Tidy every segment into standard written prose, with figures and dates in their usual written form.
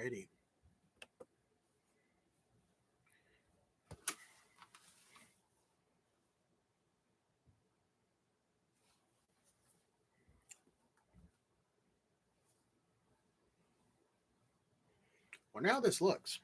righty. Well, now this looks.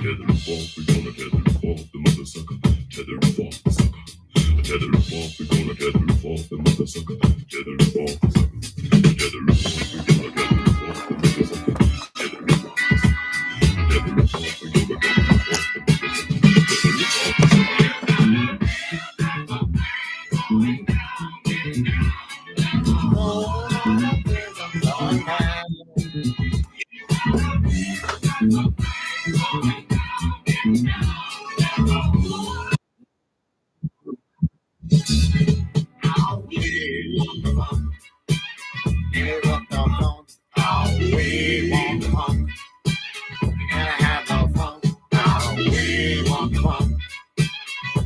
Tether and forth, we gonna tether and forth the mother sucker. Tether and forth the sucker. Tether and forth, we gonna tether and forth the mother sucker. Tether and forth the sucker. Tether and forth, we gonna tether and forth the mother sucker. Tether and forth the sucker. Tether and forth, we gonna tether and forth the mother sucker. Tether and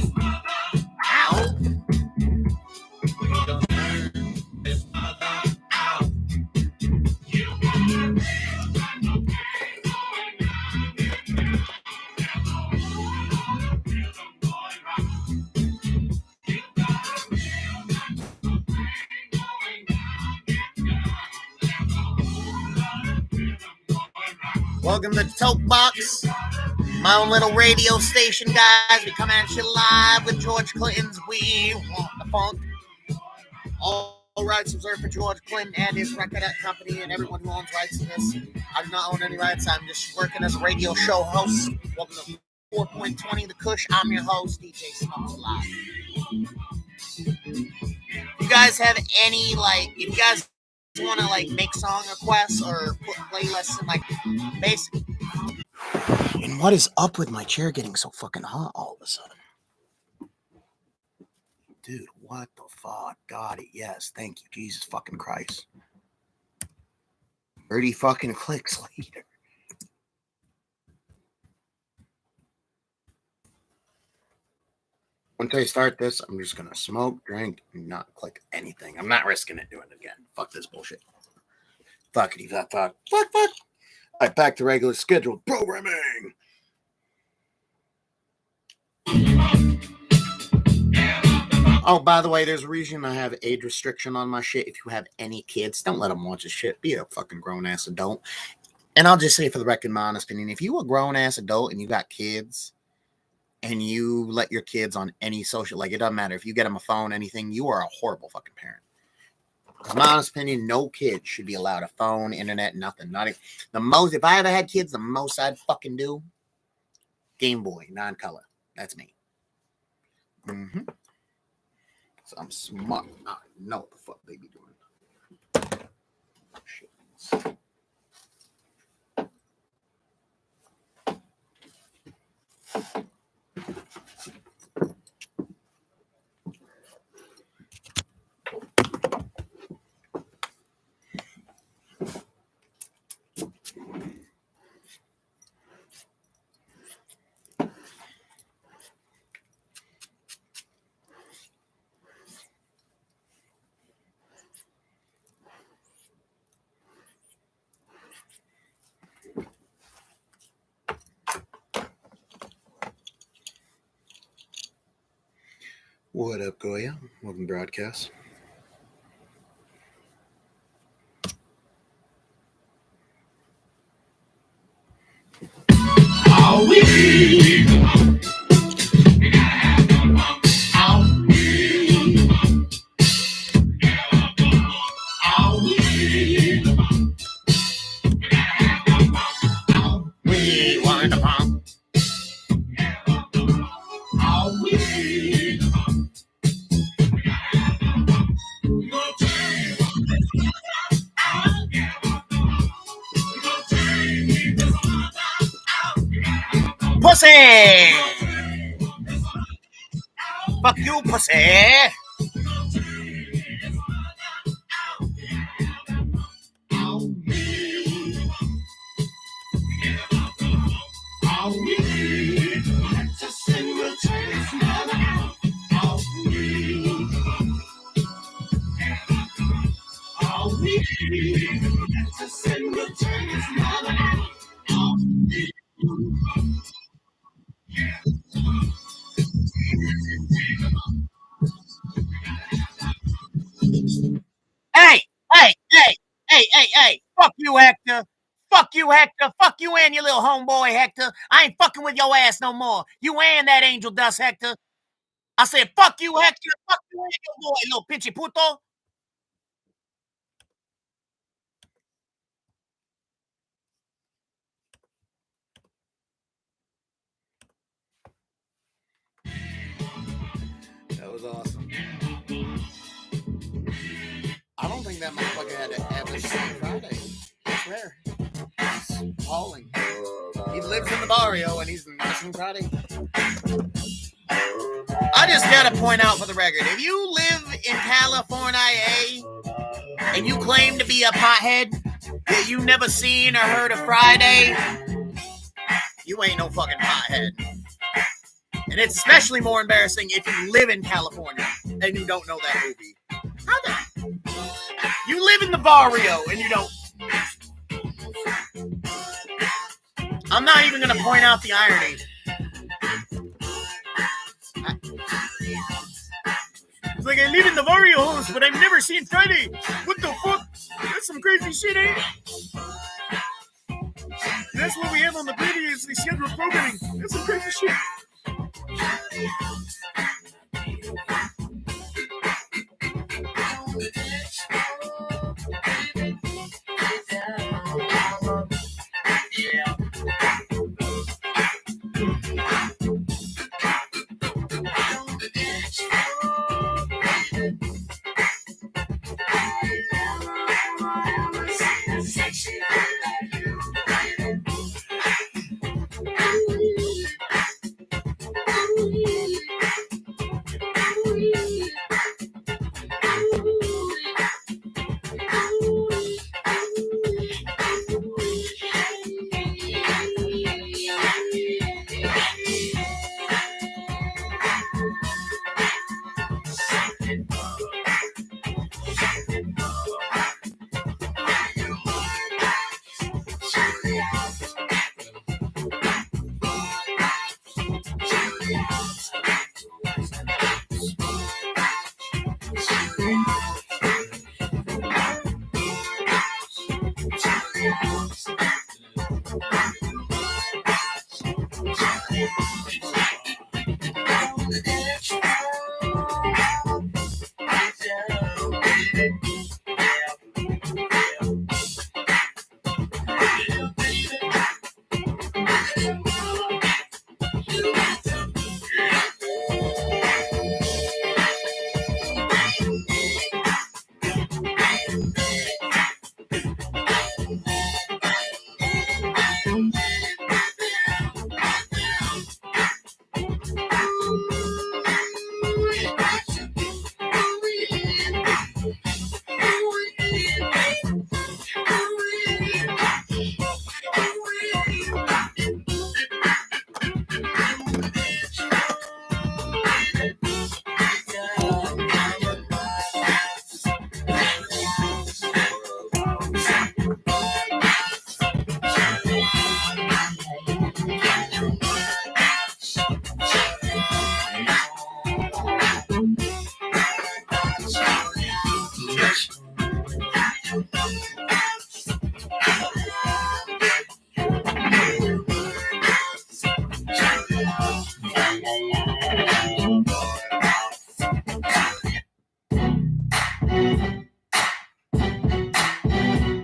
forth the sucker. Welcome to Tokebox, my own little radio station, guys. We come at you live with George Clinton's We Want the Funk. All rights reserved for George Clinton and his record company and everyone who owns rights to this. I do not own any rights. I'm just working as a radio show host. Welcome to 4.20 The Kush. I'm your host, DJ Smokes Live. You guys have any, if you guys want to, make song requests or put playlists in, basic. And what is up with my chair getting so fucking hot all of a sudden? Dude, what the fuck? Got it. Yes, thank you. Jesus fucking Christ. 30 fucking clicks later. Once I start this, I'm just gonna smoke, drink, and not click anything. I'm not risking it doing it again. Fuck this bullshit. Fuckity fuck fuck. Fuck fuck. I back to regular scheduled programming. Oh, by the way, there's a reason I have age restriction on my shit. If you have any kids, don't let them watch this shit. Be a fucking grown-ass adult. And I'll just say for the record, my honest opinion, if you a grown-ass adult and you got kids and you let your kids on any social, it doesn't matter. If you get them a phone, anything, you are a horrible fucking parent. Because my honest opinion, no kid should be allowed a phone, internet, nothing. Not even, the most, if I ever had kids, the most I'd fucking do, Game Boy, non-color. That's me. Mm-hmm. So I'm smart. I know what the fuck they be doing. Shit. What up, Goya? Welcome to broadcast. All we want a pump. all we Pussy! Fuck you, pussy! Hey! Fuck you, Hector! Fuck you, Hector! Fuck you and your little homeboy, Hector! I ain't fucking with your ass no more. You and that angel dust, Hector. I said, fuck you, Hector! Fuck you and your boy, little pinche puto! That was awesome. I don't think that motherfucker had to ever see Friday. I swear. He's hauling. He lives in the barrio and he's missing Friday. I just gotta point out for the record, if you live in California and you claim to be a pothead that you never seen or heard of Friday, you ain't no fucking pothead. And it's especially more embarrassing if you live in California and you don't know that movie. How the? You live in the barrio and you don't. I'm not even going to point out the irony. It's like, I live in the barrio host, but I've never seen Friday. What the fuck? That's some crazy shit, eh? That's what we have on the previously scheduled programming. That's some crazy shit.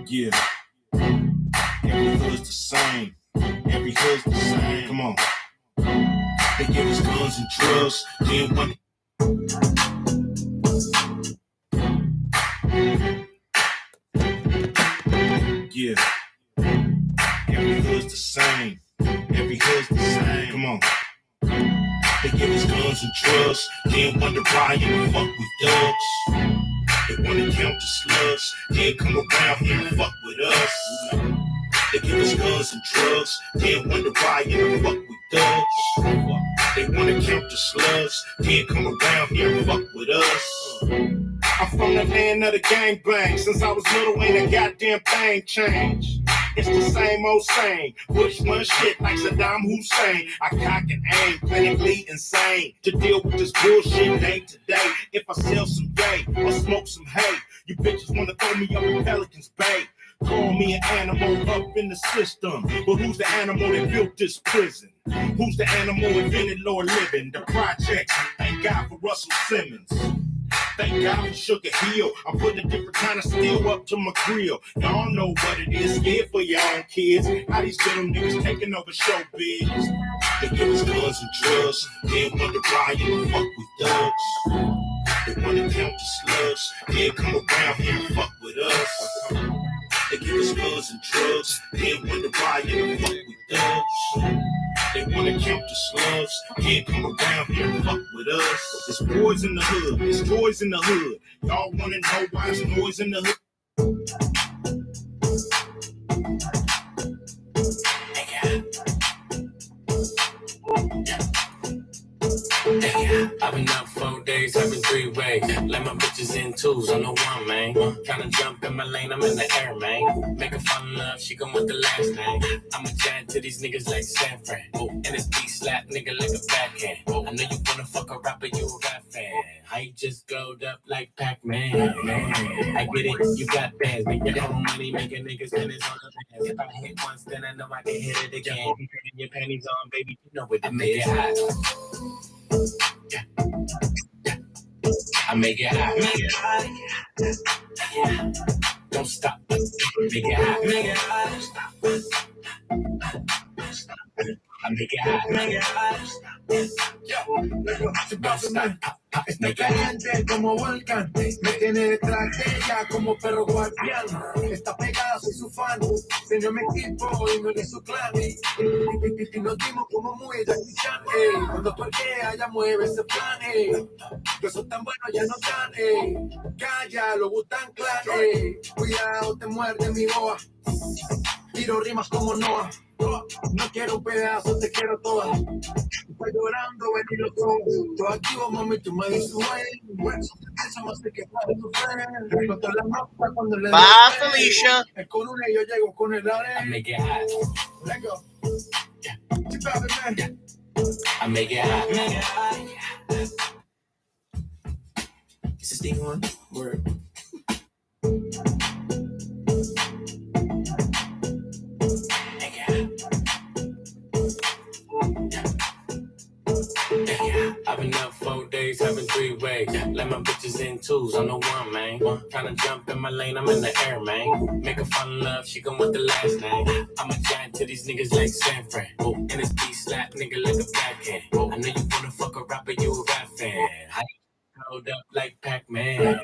Yeah. Every hood's the same. Every hood's the same. Come on. They give us guns and drugs. Then one. Yeah. Every hood's the same. Every hood's the same. Come on. They give us guns and drugs. Then wonder why you don't fuck with thugs. They wanna count the slugs. Then come around here and fuck with us. They give us guns and drugs. Then wonder why you don't fuck with thugs. They wanna count the slugs. Then come around here and fuck with us. I'm from the land of the gangbang. Since I was little, ain't a goddamn thing changed. It's the same old same. Push one shit like Saddam Hussein. I cock and aim, clinically insane. To deal with this bullshit day to day. If I sell some gay or smoke some hay, you bitches wanna throw me up in Pelican's Bay. Call me an animal up in the system. But who's the animal that built this prison? Who's the animal invented lower living? The projects. Thank God for Russell Simmons. Thank God for Sugar Hill. I'm putting a different kind of steel up to my grill. Y'all know what it is. Scared for your own kids. How these little niggas taking over showbiz. They give us guns and drugs. Then wonder why you don't fuck with thugs. They wanna count the slugs. Then come around here and fuck with us. They give us guns and drugs. Then wonder why you don't fuck with thugs. They wanna count the slugs. Then come around here and fuck with us. There's boys in the hood. There's toys in the hood. Y'all wanna know why there's noise in the hood? I've been up 4 days, having 3 ways. Let my bitches in twos on the one, man. Tryna jump in my lane, I'm in the air, man. Make her fall in love, she gon' want the last name. I'm a giant to these niggas like San Fran. And this beat slap nigga like a backhand. I know you wanna fuck a rapper, you a rap fan. How you just glowed up like Pac-Man, man. I get it, you got bands. Make your own money, making niggas pennies on the bands. If I hit once, then I know I can hit it again. You putting your panties on, baby, you know what it is. Yeah. I make it hot. Make it hot. Yeah. Don't stop. Make it hot. Make it hot. Stop. I make it hot. Make it hot. Don't stop. Está caliente como volcán, me tiene detrás de ella como perro guardián. Está pegada, soy su fan, tengo mi equipo y no eres su clan. Y nos dimos como muy Jackie Chan, cuando parquea ella mueve ese plan, que son tan buenos ya no están, calla, lo gustan clan, cuidado te muerde mi boa, tiro rimas como Noah, no quiero un pedazo, te quiero toda. Estoy llorando, vení loco. Todo activo, mami, tú me dices, güey. Eso más de que para tu friend. Con toda la nota cuando le Bye, Felicia. el con una y yo llego con el I arena. make it hot. Let go. Keep it, man. I make it hot. Make it hot. Is this thing on? Word. Make it hot. Shorty's having three-way. Let my bitches in twos. I'm the one, man. Tryna jump in my lane, I'm in the air, man. Make her fall in love, she gon' want the last name. I'm a giant to these niggas like San Fran. And this beat slap nigga like a backhand. I know you wanna fuck a rapper, you a rap fan. I hold up like Pac-Man.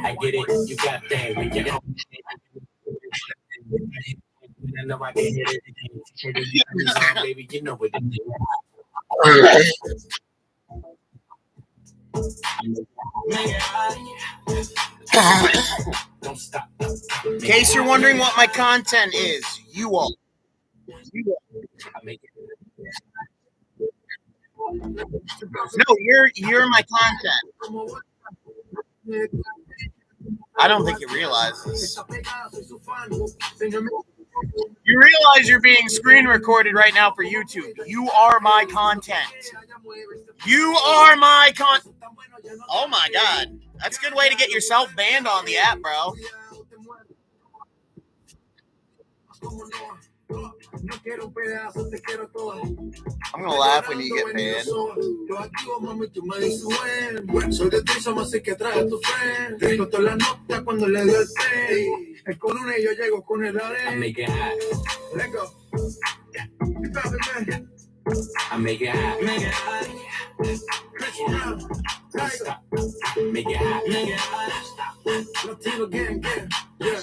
I get it, you got that. When you I know I can hit it. Baby, you know what it is. Don't stop. In case you're wondering what my content is, you all. No, you're my content. I don't think you realize this. You realize you're being screen recorded right now for YouTube. You are my content. You are my content. Oh my God. That's a good way to get yourself banned on the app, bro. I'm gonna laugh when you get banned. I make it hot. Let go. I make it hot. Make it hot. Stop. Make it hot. Make it hot. Latino gang, yeah.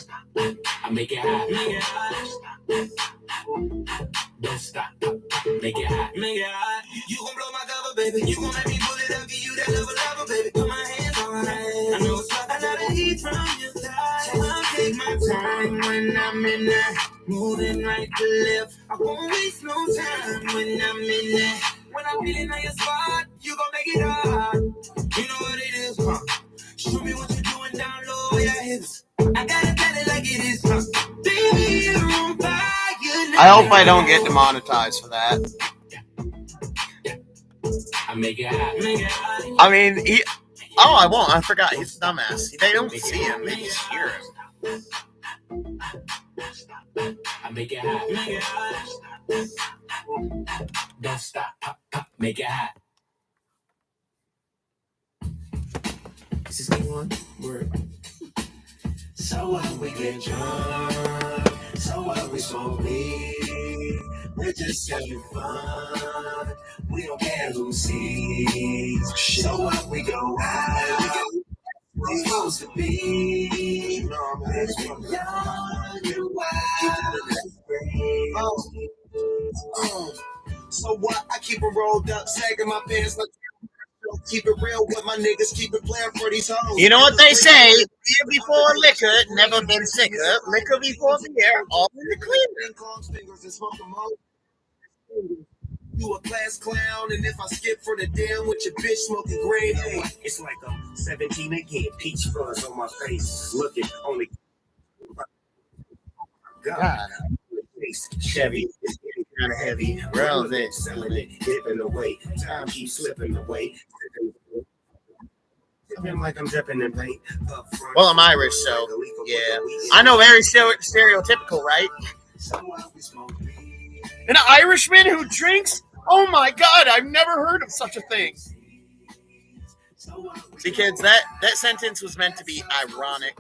I make it hot. Make it hot. Don't stop. Make it hot. Make it hot. You gon' blow my cover, baby. You gon' let me pull it up, give you that lover, baby. Put my hands on it. I know it's hot. I got the heat from your thighs. I'll take my time when I'm in there. Moving right to left. I won't waste no time when I'm in there. When I'm feeling on your spot, you gon' make it hard. You know what it is, huh? Show me what you're doing down low with your hips. I gotta tell it like it is, huh? Baby, you're on fire. I hope I don't get demonetized for that. I make it hot. Make it hot. I mean, I won't. I forgot. He's a dumbass. They don't see him. They just hear him. I make it hot. Make it hot. Don't stop. Pop, pop. Make it hot. This is one word. So what we get drunk. So what we smoke weed. We're just having fun. We don't care who sees. So what we go out. We're supposed to be. Let's be young and wild. So what? I keep it rolled up, sagging my pants like. Keep it real with my niggas, keep it playing for these hoes. You know what they say? Beer before liquor, never been sicker. Liquor before beer, all in the clear. You a class clown, and if I skip for the damn with your bitch smoking grade A. It's like I'm 17 again, peach fuzz on my face, looking only. God. Chevy is getting kind of heavy. Relevant. Selling it, dipping away. Time keeps slipping away. Feeling like I'm dripping in paint. Well, I'm Irish, so yeah. I know, very stereotypical, right? An Irishman who drinks? Oh my God, I've never heard of such a thing. See, kids, that sentence was meant to be ironic.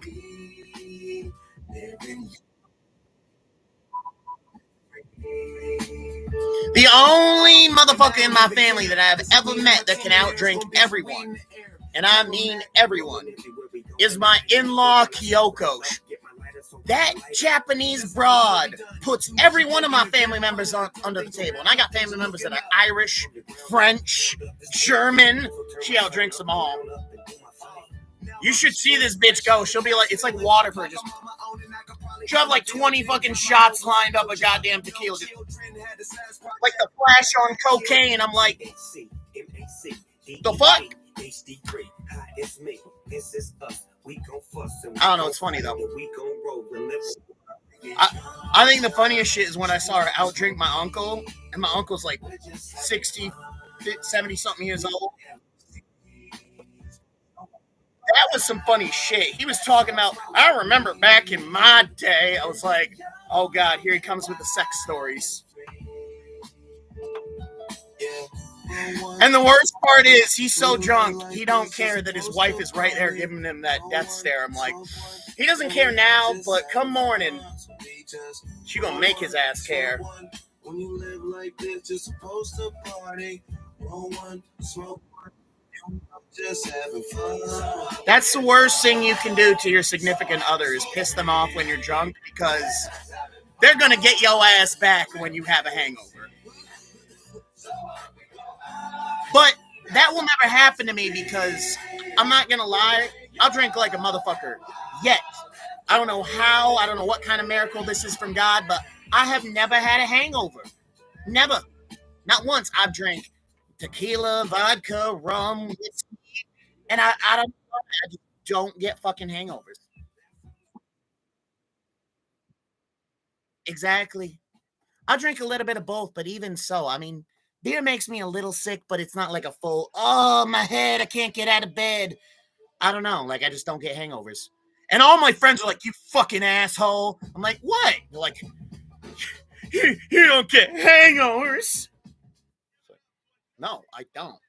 The only motherfucker in my family that I've ever met that can outdrink everyone, and I mean everyone, is my in-law Kyoko. That Japanese broad puts every one of my family members under the table. And I got family members that are Irish, French, German. She outdrinks them all. You should see this bitch go. She'll be like, it's like water for her. She'll have like 20 fucking shots lined up of goddamn tequila. Just like the Flash on cocaine. I'm like, the fuck? I don't know. It's funny though. I think the funniest shit is when I saw her outdrink my uncle, and my uncle's like 60, 70 something years old. That was some funny shit. He was talking about, I remember back in my day, I was like, oh God, here he comes with the sex stories. And the worst part is he's so drunk, he don't care that his wife is right there giving him that death stare. I'm like, he doesn't care now, but come morning, she gonna make his ass care. When you live like this, you're supposed to party. Roll one, smoke one, just having fun. That's the worst thing you can do to your significant other is piss them off when you're drunk, because they're gonna get your ass back when you have a hangover. But that will never happen to me because I'm not gonna lie, I'll drink like a motherfucker. Yet, I don't know how, I don't know what kind of miracle this is from God, but I have never had a hangover. Never. Not once. I've drank tequila, vodka, rum, whiskey, and I just don't get fucking hangovers. Exactly. I drink a little bit of both, but even so, I mean, beer makes me a little sick, but it's not like a full, oh, my head, I can't get out of bed. I don't know. Like, I just don't get hangovers. And all my friends are like, you fucking asshole. I'm like, what? They're like, you don't get hangovers. No, I don't.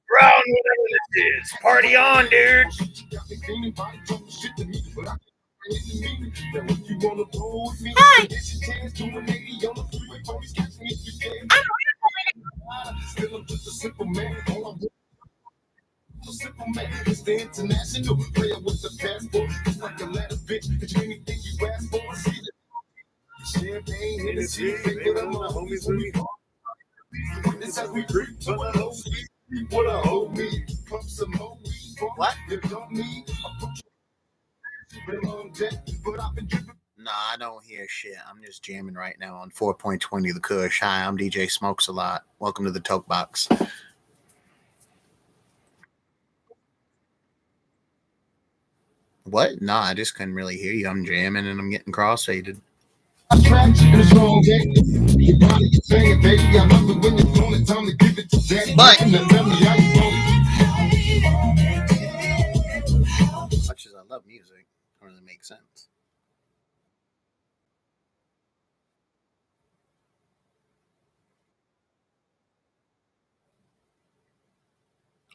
Brown, whatever this is. Party on, dude. Hi. It's the international player with the passport. It's like a ladder bitch. It's anything you ask for. Champagne, Hennessy, pick it up, my homies with me. This how we drink to a low speed. What a hoe me. Pump some more weed. What? You don't need a put you on deck, but I've been dripping. Nah, I don't hear shit. I'm just jamming right now on 4.20 The Kush. Hi, I'm DJ Smokes a Lot. Welcome to the Tokebox. What? Nah, I just couldn't really hear you. I'm jamming and I'm getting crossfaded. But as much as I love music, it doesn't really make sense.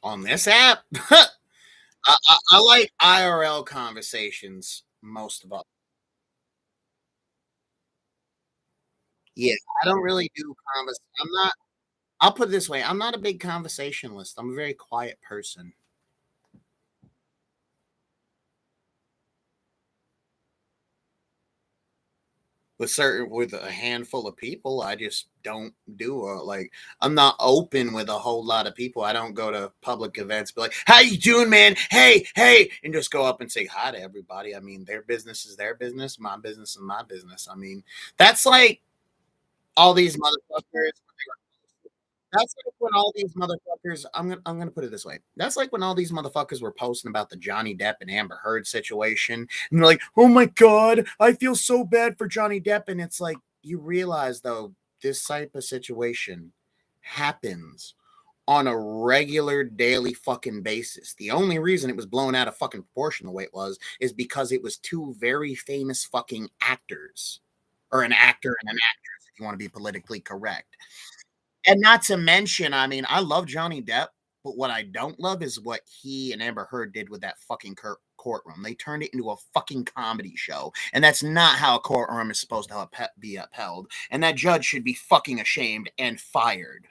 On this app, I like IRL conversations most of all. Yeah, I don't really do convers. I'm not. I'll put it this way: I'm not a big conversationalist. I'm a very quiet person. With a handful of people, I just don't do like I'm not open with a whole lot of people. I don't go to public events, be like, "How you doing, man? Hey, hey," and just go up and say hi to everybody. I mean, their business is their business, my business is my business. I mean, that's like all these motherfuckers. That's like when all these motherfuckers. I'm gonna put it this way. That's like when all these motherfuckers were posting about the Johnny Depp and Amber Heard situation, and they're like, "Oh my god, I feel so bad for Johnny Depp." And it's like you realize though, this type of situation happens on a regular daily fucking basis. The only reason it was blown out of fucking proportion the way it was is because it was two very famous fucking actors, or an actor and an actress, if you want to be politically correct. And not to mention, I mean, I love Johnny Depp, but what I don't love is what he and Amber Heard did with that fucking courtroom. They turned it into a fucking comedy show, and that's not how a courtroom is supposed to be upheld. And that judge should be fucking ashamed and fired.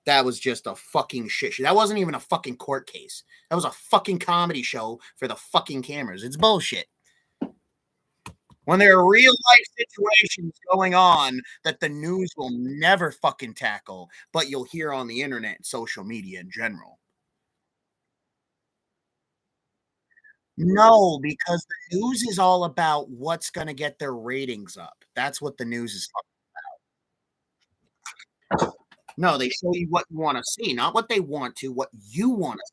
That was just a fucking shit show. That wasn't even a fucking court case. That was a fucking comedy show for the fucking cameras. It's bullshit. When there are real life situations going on that the news will never fucking tackle, but you'll hear on the internet and social media in general. No, because the news is all about what's going to get their ratings up. That's what the news is talking about. No, they show you what you want to see, not what they want to, what you want to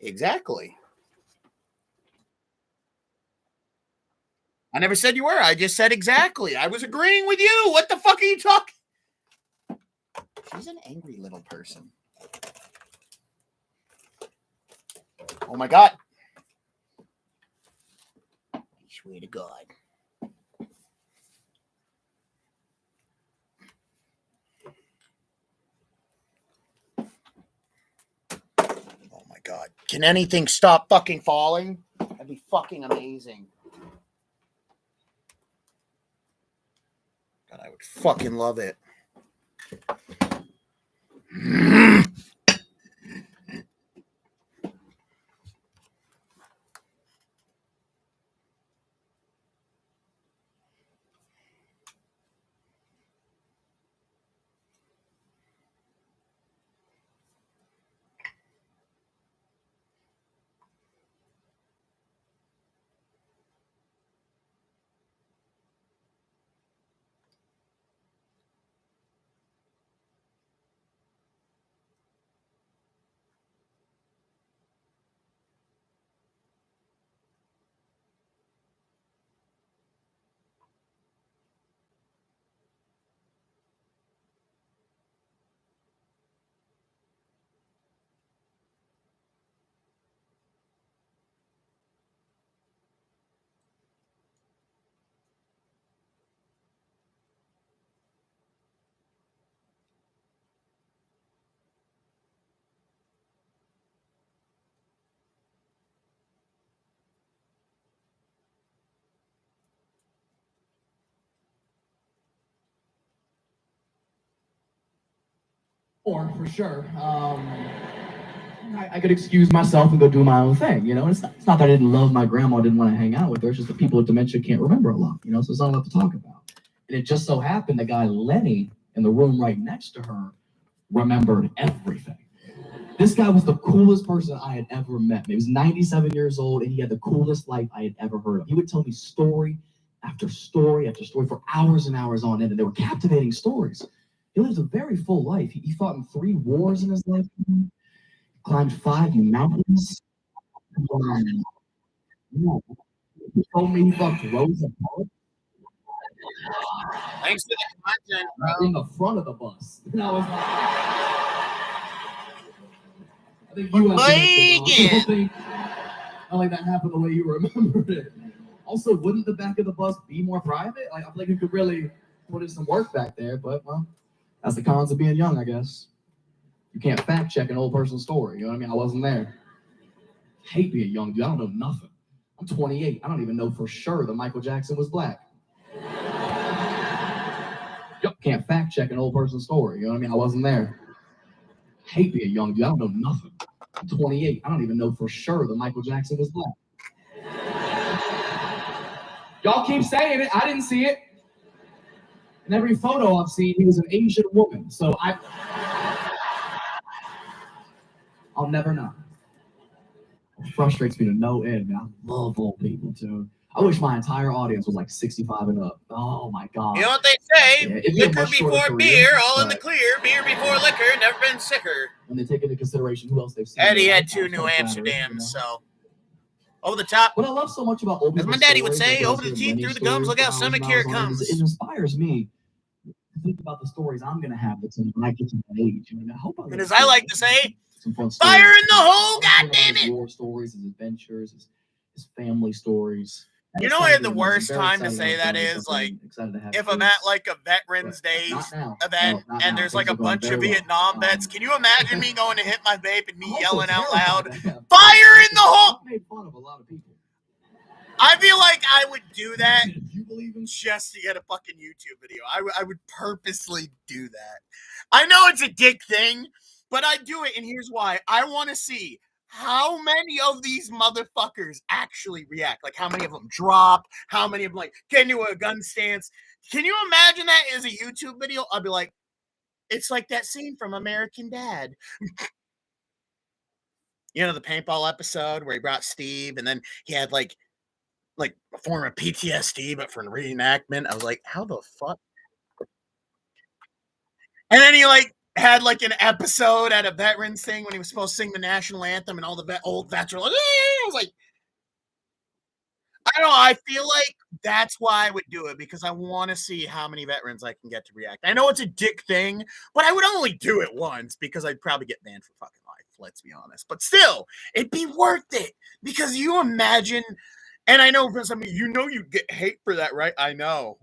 see. Exactly. I never said you were. I just said exactly. I was agreeing with you. What the fuck are you talking? She's an angry little person. Oh my God. I swear to God. Oh my God. Can anything stop fucking falling? That'd be fucking amazing. God, I would fucking love it. For sure. I could excuse myself and go do my own thing, you know. It's not that I didn't love my grandma, didn't want to hang out with her. It's just that people with dementia can't remember a lot, you know. So it's not a lot to talk about. And it just so happened the guy Lenny in the room right next to her remembered everything. This guy was the coolest person I had ever met. He was 97 years old, and he had the coolest life I had ever heard of. He would tell me story after story after story for hours and hours on end, and they were captivating stories. He lived a very full life. He fought in 3 wars in his life, climbed 5 mountains. Yeah. He told me he fucked Rosa Parks Thanks for the content, in the front of the bus. And I was like, I think you have dementia. I like that happened the way you remembered it. Also, wouldn't the back of the bus be more private? Like, I feel like you could really put in some work back there, but well, that's the cons of being young, I guess. You can't fact check an old person's story. You know what I mean? I wasn't there. I hate being young, dude. I don't know nothing. I'm 28. I don't even know for sure that Michael Jackson was black. Yep. Can't fact check an old person's story. You know what I mean? I wasn't there. I hate being young, dude. I don't know nothing. I'm 28. I don't even know for sure that Michael Jackson was black. Y'all keep saying it. I didn't see it. In every photo I've seen, he was an Asian woman. So I'll never know. It frustrates me to no end, man. I love old people, too. I wish my entire audience was like 65 and up. Oh my God. You know what they say? Yeah, it'd be a Liquor much shorter before career, beer, all in the but clear. Beer before liquor, never been sicker. when they take into consideration who else they've seen. Eddie in their had 2 lifetime, New it's Amsterdams, flattering, so over the top. What I love so much about old As people's my daddy would stories, say, like over the teeth, through the gums, look out, stomach, here it comes. It inspires me to think about the stories I'm going to have when I get to that age. I mean, I hope And as I like to say, some fun fire stories. in the hole, goddammit! War stories, his adventures, his family stories. You know where the worst time to say that is? Like, if I'm at like a Veterans Day event and there's like a bunch of Vietnam vets, can you imagine me going to hit my vape and me yelling out loud, fire in the hole? I've made fun of a lot of people. I feel like I would do that just to get a fucking YouTube video. I would purposely do that. I know it's a dick thing, but I do it, and here's why. I want to see how many of these motherfuckers actually react? Like, how many of them drop? How many of them, like, get into a gun stance? Can you imagine that as a YouTube video? I'll be like, it's like that scene from American Dad. You know, the paintball episode where he brought Steve and then he had like a form of PTSD, but for a reenactment. I was like, how the fuck? And then he like had like an episode at a veterans thing when he was supposed to sing the national anthem, and all the old vets were like, I was like, I don't know. I feel like that's why I would do it, because I want to see how many veterans I can get to react. I know it's a dick thing, but I would only do it once because I'd probably get banned for fucking life. Let's be honest. But still, it'd be worth it, because you imagine, and I know for some, you know, you get hate for that, right? I know.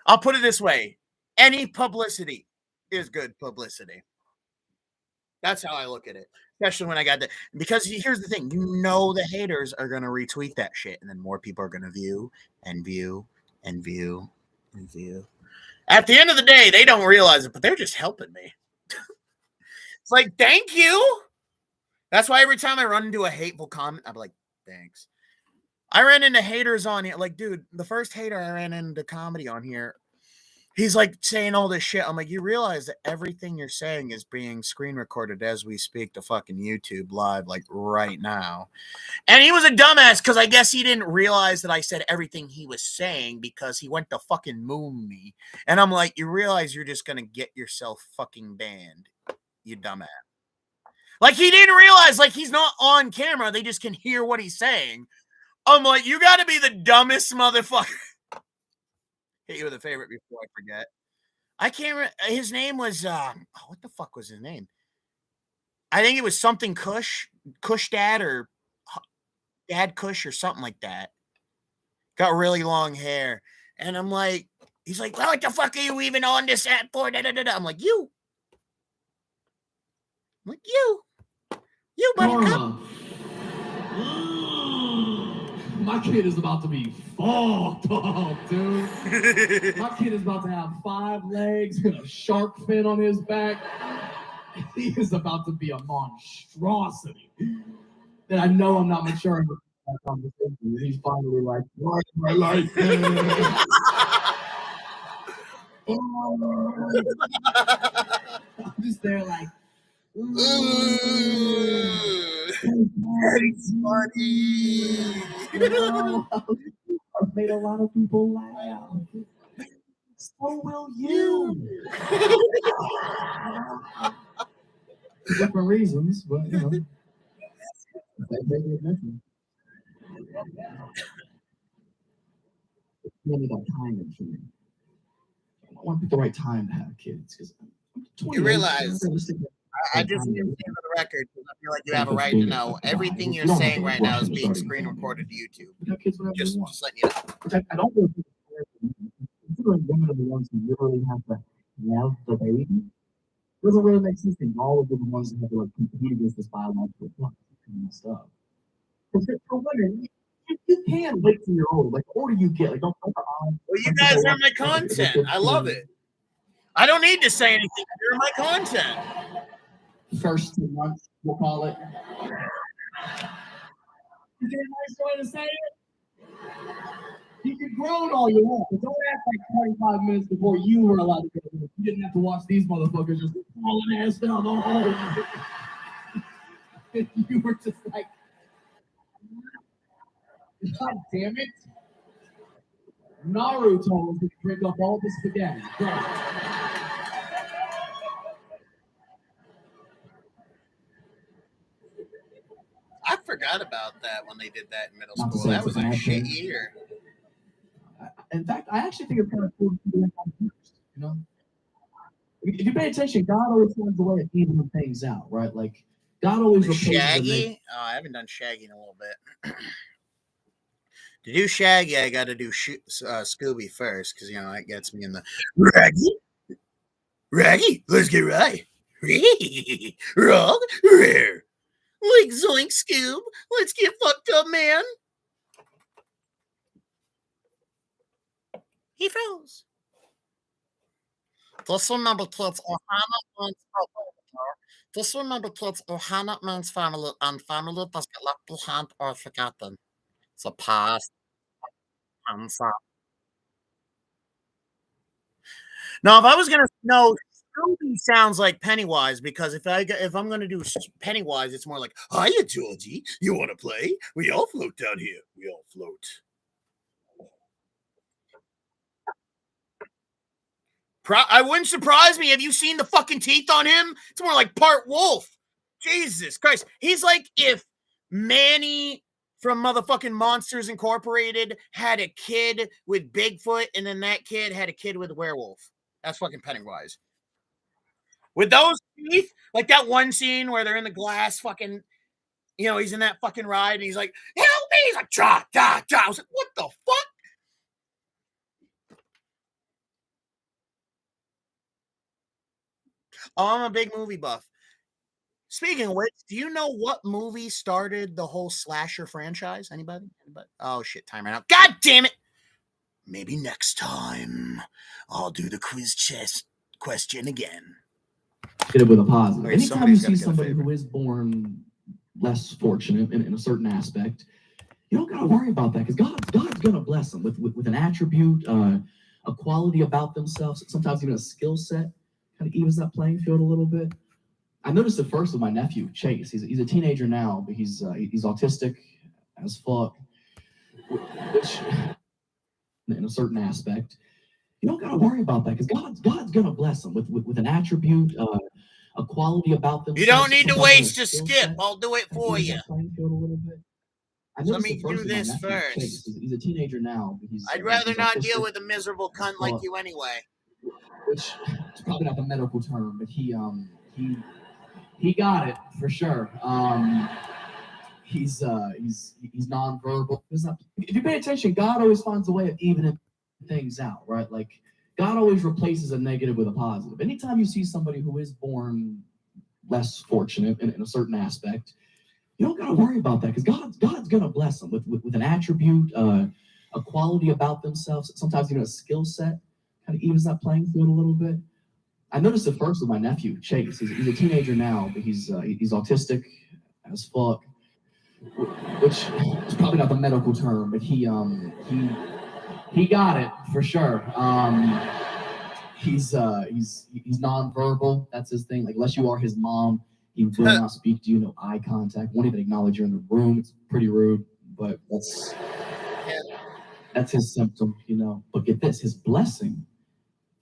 I'll put it this way: any publicity is good publicity. That's how I look at it. Especially when I got that, because here's the thing, you know, the haters are gonna retweet that shit, and then more people are gonna view and view and view and view. At the end of the day, they don't realize it, but they're just helping me. It's like, thank you. That's why every time I run into a hateful comment, I'm like, thanks. I ran into haters on here. Like, dude, the first hater I ran into comedy on here, he's like saying all this shit. I'm like, you realize that everything you're saying is being screen recorded as we speak to fucking YouTube live, like right now. And he was a dumbass because I guess he didn't realize that I said everything he was saying, because he went to fucking moon me. And I'm like, you realize you're just going to get yourself fucking banned, you dumbass. Like, he didn't realize, like, he's not on camera. They just can hear what he's saying. I'm like, you got to be the dumbest motherfucker. Hit you with a favorite before I forget. I can't remember. His name was, what the fuck was his name? I think it was something Kush Dad, or Dad Kush, or something like that. Got really long hair. And I'm like, he's like, well, what the fuck are you even on this app for? Da, da, da, da. I'm like, you. I'm like, you, buddy, come. My kid is about to be fucked up, dude. My kid is about to have 5 legs and a shark fin on his back. He is about to be a monstrosity. And I know I'm not mature enough for that conversation. He's finally like, what's my life? I'm just there like, That's funny. I've made a lot of people laugh. So will you. Different reasons, but you know. It's really about timing for me. I want to pick the right time to have kids, because You realize, I just need to say for the record, because I feel like you have a right to know everything you're saying right now is being screen recorded to YouTube. Just letting you know. I don't know if considering women are the ones who literally have to have the baby. It doesn't really make sense that all of them are the ones who have to like compete against this biological clock and stuff. For women, you can wait till you're old. Like, the older you get, like, don't. Well, you guys are my content. I love it. I don't need to say anything. You're my content. First 2 months, we'll call it. Is there a nice way to say it? You can groan all you want, but don't act like 25 minutes before you were allowed to go. You didn't have to watch these motherfuckers just falling ass down the hole. You were just like, God damn it. Naruto was going to drink up all the spaghetti. I forgot about that when they did that in middle school. That was a shit year. In fact, I actually think it's kind of cool to do that first, you know? If you pay attention, God always finds a way of evening things out, right? Like, God always Shaggy? Oh, I haven't done Shaggy in a little bit. To do Shaggy, I got to do Scooby first, because, you know, that gets me in the Raggy, let's get right. Wrong, rare. Like Zoink Scoob, let's get fucked up, man. He froze. Just remember, kids, Ohana wants Just remember, kids, Ohana means family, and family does get left behind or forgotten. So past, answer. Now, if I was gonna no, Scooby sounds like Pennywise because if I'm gonna do Pennywise, it's more like, "Hiya, Georgie, you want to play? We all float down here. We all float." I wouldn't surprise me. Have you seen the fucking teeth on him? It's more like part wolf. Jesus Christ, he's like if Manny from motherfucking Monsters Incorporated had a kid with Bigfoot, and then that kid had a kid with a werewolf. That's fucking Pennywise. With those teeth, like that one scene where they're in the glass, fucking, he's in that fucking ride and he's like, "Help me!" He's like, "Cha, cha, cha." I was like, "What the fuck?" Oh, I'm a big movie buff. Speaking of which, do you know what movie started the whole slasher franchise? Anybody? Anybody? Oh shit! Time ran out. God damn it! Maybe next time I'll do the quiz chess question again. Get it with a positive. Right, Anytime you somebody's gotta see get a somebody favor. who is born less fortunate in a certain aspect, you don't gotta worry about that because God's gonna bless them with an attribute, a quality about themselves, sometimes even a skill set, kind of evens that playing field a little bit. I noticed it first with my nephew Chase. He's a teenager now, but he's autistic as fuck, which in a certain aspect, you don't gotta worry about that because God's gonna bless them with an attribute, a quality about themselves. You don't need to sometimes even waste a skill skip. set, I'll do it kind of for evens you. that playing field a little bit. I So let noticed it me first do with my this nephew Chase. first. He's a teenager now, but I'd rather he's not deal autistic with a miserable as cunt like fuck, you anyway. which is probably not the medical term, but he got it for sure. He's nonverbal. If you pay attention, God always finds a way of evening things out, right? Like God always replaces a negative with a positive. Anytime you see somebody who is born less fortunate in a certain aspect, you don't gotta worry about that because God's gonna bless them with an attribute, a quality about themselves, sometimes even a skill set, kind of evens that playing field a little bit. I noticed it first with my nephew Chase. He's a teenager now, but he's autistic as fuck, which is probably not the medical term, but he got it for sure. He's nonverbal. That's his thing. Like unless you are his mom, he will not speak to you. No eye contact. Won't even acknowledge you're in the room. It's pretty rude, but that's his symptom, But get this, his blessing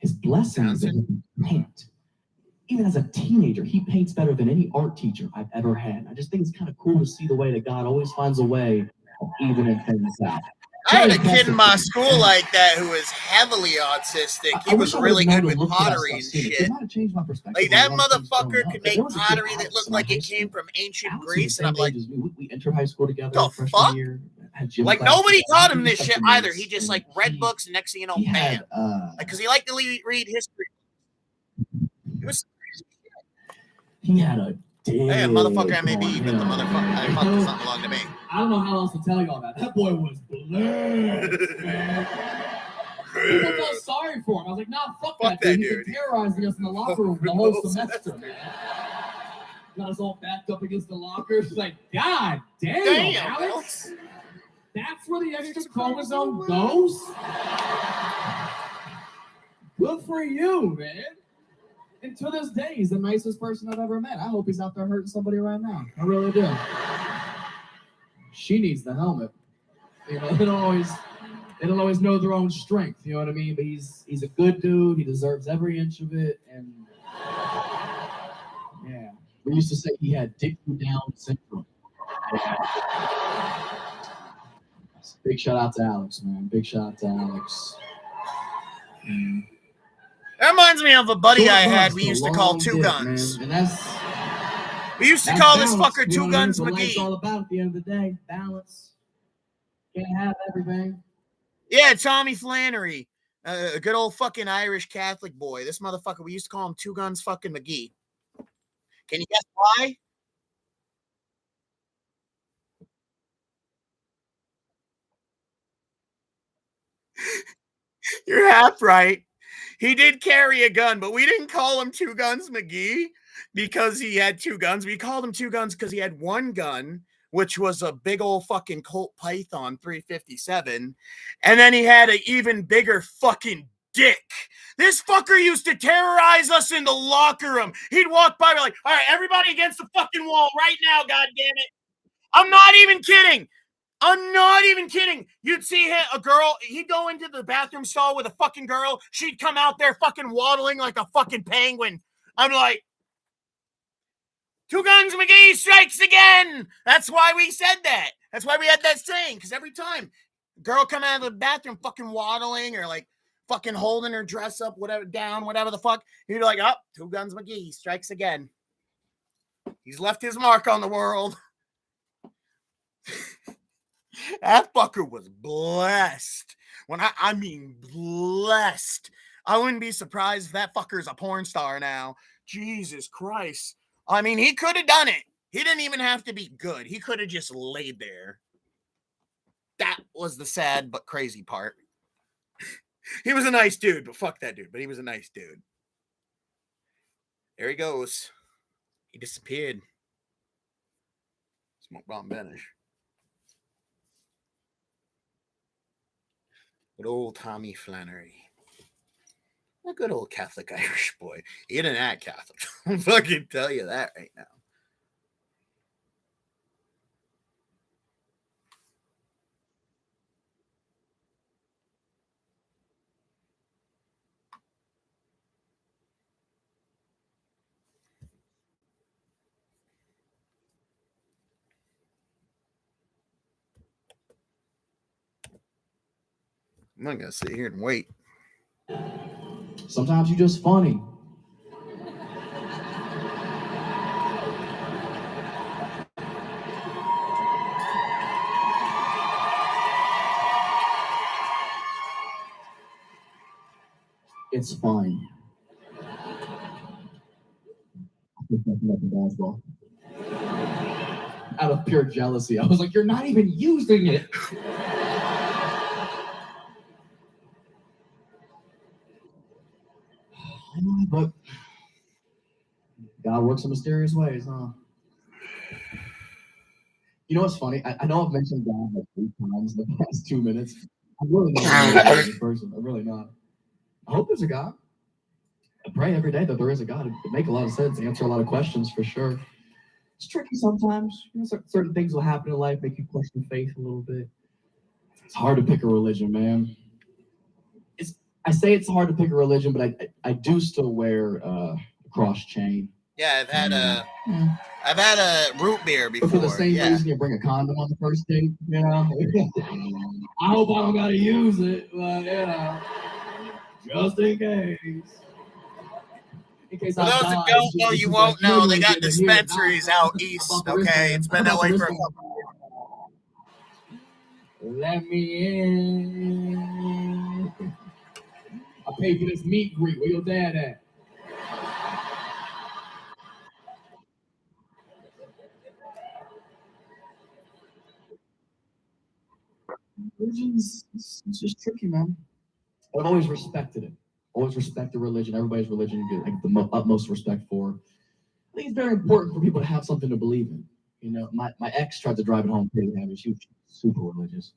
is that he can paint. Even as a teenager, he paints better than any art teacher I've ever had. I just think it's kind of cool to see the way that God always finds a way of evening things out. I had a kid in my school like that who was heavily autistic. He was really good with pottery and shit. Like that motherfucker could make pottery that looked like it came from ancient Greece, and I'm like, we entered high school together. the fuck? Like nobody taught him this shit either. He just like read books, and next thing you know, bam. Like because he liked to read history. It was. He had a Hey, motherfucker, I may be, but the motherfucker, I fuck does not belong to me. I don't know how else to tell you all that. That boy was blessed, man. People felt sorry for him. I was like, nah, fuck that dude. He's been terrorizing us in the locker room the whole semester, man. Got us all backed up against the lockers. Like, God damn, Alex. That's where the extra chromosome goes? Good for you, man. And to this day, he's the nicest person I've ever met. I hope he's out there hurting somebody right now. I really do. She needs the helmet. They don't always know their own strength. You know what I mean? But he's a good dude. He deserves every inch of it. And yeah, we used to say he had Dick Down syndrome. Big shout out to Alex, man. Big shout out to Alex. That reminds me of a buddy I had we used to call Two Guns. Man. And we used to call this fucker Two Guns McGee. McGee. It's all about at the end of the day. Balance. Can't have everything. Yeah, Tommy Flannery. A good old fucking Irish Catholic boy. This motherfucker, we used to call him Two Guns fucking McGee. Can you guess why? You're half right. He did carry a gun, but we didn't call him Two Guns McGee. because he had two guns. We called him two guns because he had one gun, which was a big old fucking Colt Python 357, and then he had an even bigger fucking dick. This fucker used to terrorize us in the locker room. He'd walk by, be like, all right, everybody against the fucking wall right now, goddammit. I'm not even kidding. I'm not even kidding. You'd see a girl, he'd go into the bathroom stall with a fucking girl. She'd come out there fucking waddling like a fucking penguin. I'm like, Two Guns McGee strikes again. That's why we said that. That's why we had that saying. Because every time girl come out of the bathroom fucking waddling or like fucking holding her dress up, whatever, down, whatever the fuck, he'd be like, oh, Two Guns McGee strikes again. He's left his mark on the world. That fucker was blessed. When I mean blessed. I wouldn't be surprised if that fucker's a porn star now. Jesus Christ. I mean, he could have done it. He didn't even have to be good. He could have just laid there. That was the sad but crazy part. He was a nice dude, but fuck that dude. But he was a nice dude. There he goes. He disappeared. Smoke bomb vanish. Good old Tommy Flannery. A good old Catholic Irish boy. He didn't act Catholic. I'll fucking tell you that right now. I'm not going to sit here and wait. Sometimes you're just funny. It's fine. Basketball. Out of pure jealousy, I was like, "You're not even using it." But God works in mysterious ways, huh? You know what's funny? I know I've mentioned God like 3 times in the past 2 minutes. I'm really not a religious person. I'm really not. I hope there's a God. I pray every day that there is a God. It make a lot of sense, answer a lot of questions for sure. It's tricky sometimes. You know, certain things will happen in life, make you question faith a little bit. It's hard to pick a religion, man. I say it's hard to pick a religion, but I do still wear a cross chain. Yeah, I've had a root beer before. But for the same reason you bring a condom on the first date, you know. I hope I don't gotta use it, but you know, just in case. In case for those that don't know, you won't know. They got dispensaries out east. Okay, it's been that way for a couple years. Let me in. I paid for this meat greet. Where your dad at? Religion's it's just tricky, man. I've always respected it. Always respect the religion. Everybody's religion you get like the utmost respect for. I think it's very important for people to have something to believe in. You know, my ex tried to drive it home pretty heavy. She was super religious.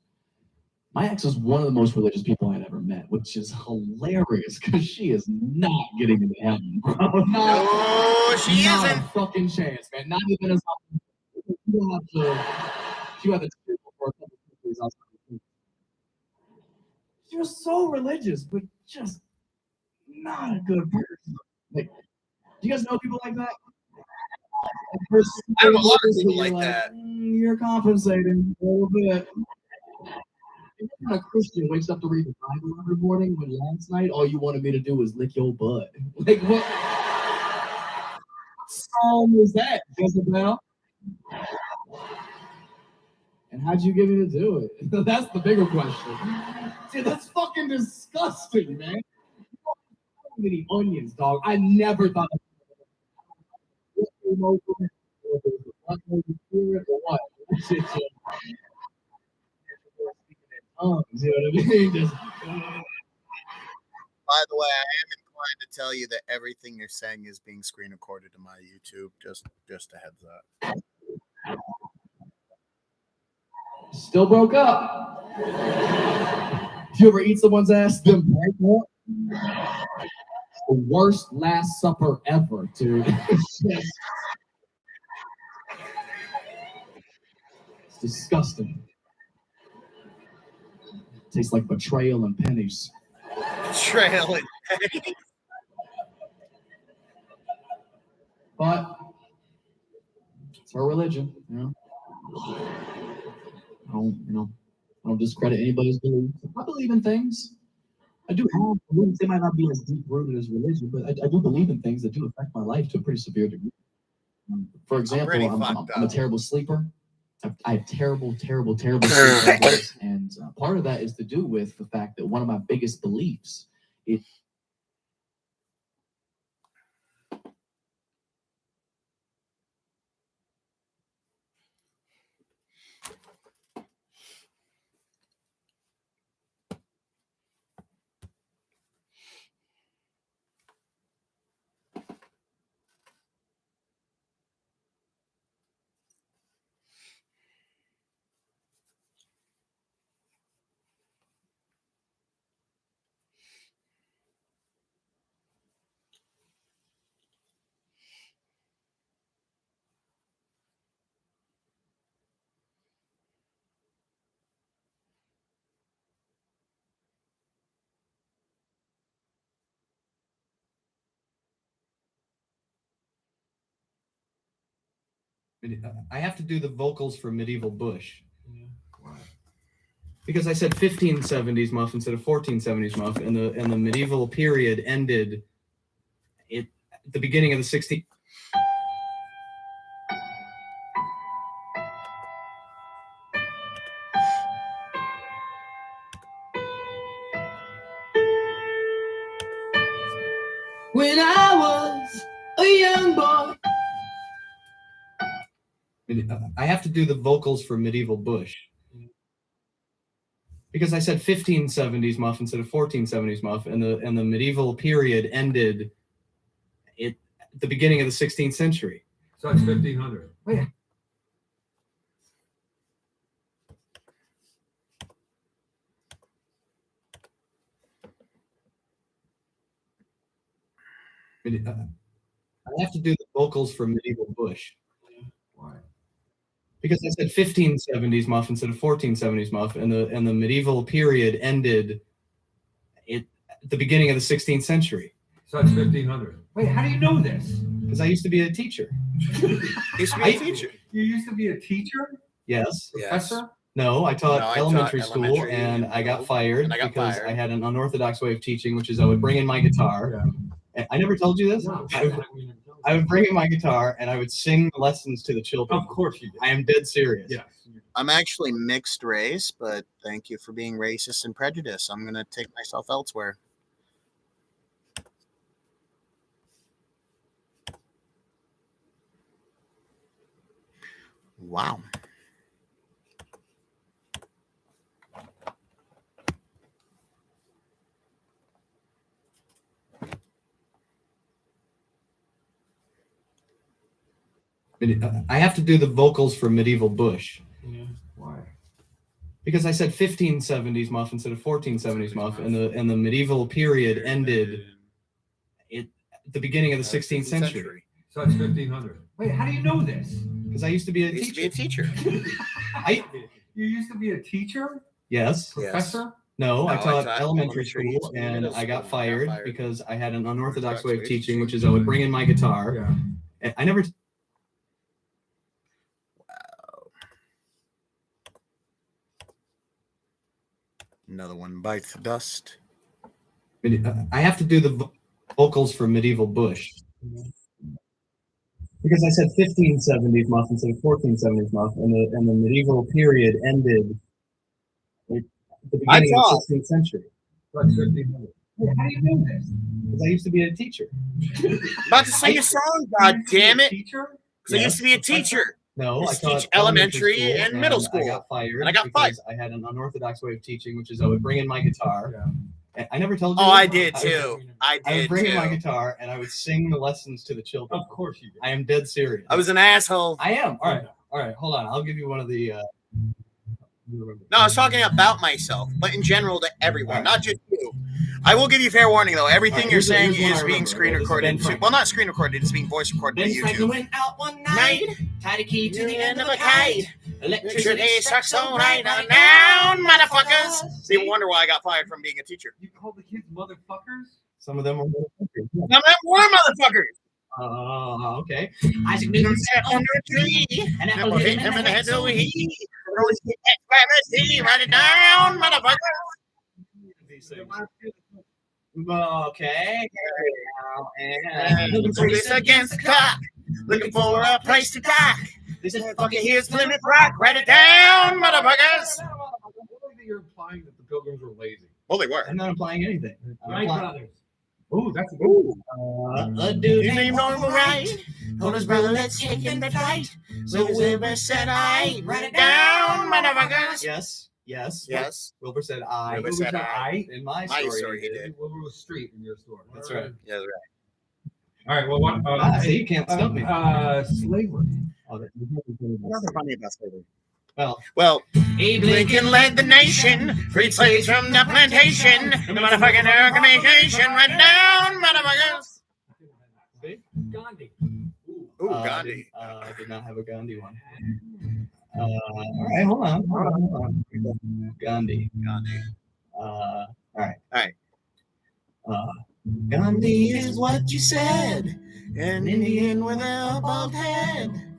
My ex is one of the most religious people I'd ever met, which is hilarious because she is not getting into heaven, bro. No, she not isn't. A fucking chance, man. Not even as she had to for a couple of years outside. She was so religious, but just not a good person. Like, do you guys know people like that? I have a lot of people like that. You're compensating a little bit. When a Christian wakes up to read the Bible every morning, when last night all you wanted me to do was lick your butt. Like, what song was that, Jezebel? And how'd you get me to do it? That's the bigger question. See, that's fucking disgusting, man. So many onions, dog. I never thought of spirit or what. You know what I mean? By the way, I am in wanted to tell you that everything you're saying is being screen recorded to my YouTube. Just a heads up. Still broke up. Did you ever eat someone's ass? Them break up? The worst Last Supper ever, dude. It's disgusting. Tastes like betrayal and pennies. Trail it. But it's her religion, you know. I don't discredit anybody's belief. I believe in things. I do have beliefs. They might not be as deep rooted as religion, but I do believe in things that do affect my life to a pretty severe degree. For example, I'm a terrible sleeper. I have terrible sleep problems, and part of that is to do with the fact that one of my biggest beliefs is. I have to do the vocals for Medieval Bush. Why? Because I said 1570s muff instead of 1470s muff, and the medieval period ended at the beginning of the 16th. When I was a young boy. I have to do the vocals for Medieval Bush. Because I said 1570s muff instead of 1470s muff, and the medieval period ended at the beginning of the 16th century. So it's 1500. Wait. I have to do the vocals for Medieval Bush. Why? Because I said 1570s muff instead of 1470s muff, and the medieval period ended at the beginning of the 16th century. So it's 1500. Wait, how do you know this? Because I used to be a teacher. Used to be a teacher. You used to be a teacher? Yes. Professor? No, I taught No, I elementary taught school, elementary and I got fired because fired. I had an unorthodox way of teaching, which is I would bring in my guitar. Yeah. And I never told you this. No. I would bring in my guitar and I would sing lessons to the children. Of course you did. I am dead serious. Yes. I'm actually mixed race, but thank you for being racist and prejudiced. I'm going to take myself elsewhere. Wow. I have to do the vocals for Medieval Bush. Yeah. Why? Because I said 1570s muff instead of 1470s muff, and the medieval period ended at the beginning of the 16th century. So it's 1500. Wait, how do you know this? Because I used to be a Used to be a teacher. teacher. You used to be a teacher? Yes. Professor? No, I No, taught elementary school, and I got fired because I had an unorthodox way of teaching, which is I would bring in my guitar. Yeah. And I never. Another one bites the dust. I have to do the vocals for Medieval Bush. Because I said 1570s muff instead of 1470s muff, and the medieval period ended at the beginning of the 16th century. So it's 1500. Wait, how do you know this? Because I used to be a teacher. About to sing a song, god damn it. Teacher? Because I used to be a teacher. No, I Just taught teach elementary school, and middle school. I got fired And I got because I had an unorthodox way of teaching, which is I would bring in my guitar. Yeah. I never told you. Oh, this. I did too. I I would did bring in my too. guitar and I would sing the lessons to the children. Of course you did. I am dead serious. I was an asshole. I am. All right. Hold on. I'll give you one of the. No, I was talking about myself, but in general to everyone, All right. not just you. I will give you fair warning though. Everything All right, you're here's saying one I is being remember. screen This is recorded. Ben Franklin. Well, not screen recorded. It's being voice recorded Ben to Franklin YouTube. went out one night, tied a key to the end of a kite. kite. Electricity struck so right down, motherfuckers. See, wonder why I got fired from being a teacher. You called the kids motherfuckers? Some of them are. Some of them were motherfuckers. Okay. Isaac Newton sat under a tree, and apple hit him in the head, so he rose his head, write it down, motherfucker. Okay. And looking for this against the clock, looking for a place to dock. This is fucking here's Plymouth Rock. Write it down, motherfuckers. You're implying that the Pilgrims were lazy. Well, they were. I'm not implying anything. Wright brothers. Ooh, that's a good one. A dude His named name Norman Norman Wright Wright. told his brother, let's take him to fight. So Wilbur said, I write it down, motherfuckers. Yes. Yes. Wilbur said, I. Wilbur said I. In my My story, story, he he did. did. Wilbur was street in your store. That's right. Yeah, that's right. All right. Well, what? See, you can't stump me. Slavery. Oh, Nothing funny about slavery. Well, Abe Lincoln led the nation, freed slaves from the plantation. The motherfucking organization went down, motherfuckers. see? Gandhi. Ooh, Gandhi. I did not have a Gandhi one. All right, hold on. Gandhi. All right. Gandhi is what you said. An Indian with a bald head.